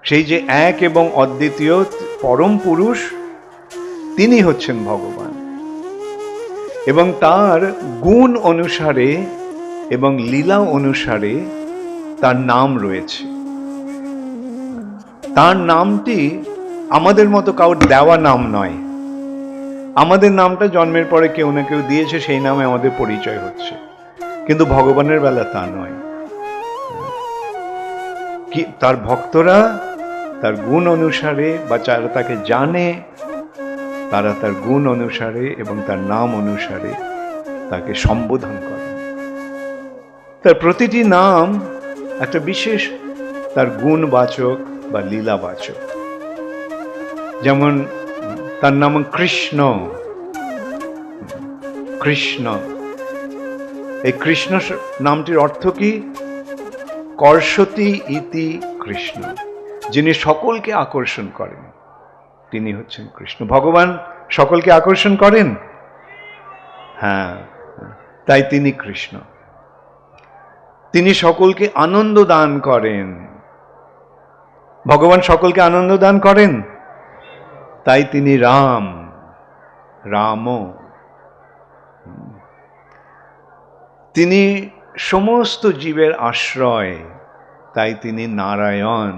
সেই যে এক এবং অদ্বিতীয় পরম পুরুষ, তিনি হচ্ছেন ভগবান। এবং তার গুণ অনুসারে এবং লীলা অনুসারে তার নাম রয়েছে। তার নামটি আমাদের মতো কাউর দেওয়া নাম নয়। আমাদের নামটা জন্মের পরে কেউ না কেউ দিয়েছে, সেই নামে আমাদের পরিচয় হচ্ছে, কিন্তু ভগবানের বেলা তা নয়। কি তার ভক্তরা তার গুণ অনুসারে বা যারা তাকে জানে, তারা তার গুণ অনুসারে এবং তার নাম অনুসারে তাকে সম্বোধন করে। তার প্রতিটি নাম একটা বিশেষ তার গুণবাচক বা লীলাবাচক। যেমন তার নাম কৃষ্ণ। কৃষ্ণ, এই কৃষ্ণ নামটির অর্থ কি? কর্ষতি ইতি কৃষ্ণ, যিনি সকলকে আকর্ষণ করেন, তিনি হচ্ছেন কৃষ্ণ। ভগবান সকলকে আকর্ষণ করেন, হ্যাঁ, তাই তিনি কৃষ্ণ। তিনি সকলকে আনন্দ দান করেন, ভগবান সকলকে আনন্দ দান করেন, তাই তিনি রাম, রাম। তিনি সমস্ত জীবের আশ্রয়, তাই তিনি নারায়ণ।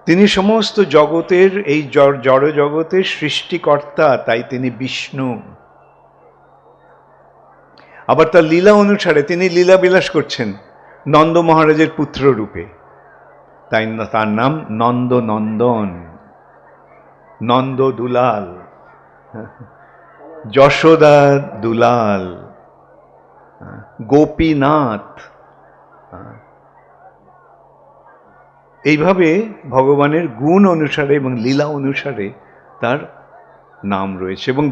তিনি সমস্ত জগতের, এই জড় জগতের সৃষ্টিকর্তা, তাই তিনি বিষ্ণু। আবার তার লীলা অনুসারে তিনি লীলা বিলাস করছেন নন্দ মহারাজের পুত্র রূপে, তাই তার নাম নন্দ নন্দন, নন্দ দুলাল, যশোদা দুলাল, গোপীনাথ। এইভাবে ভগবানের গুণ অনুসারে এবং লীলা অনুসারে তার নাম রয়েছে। এবং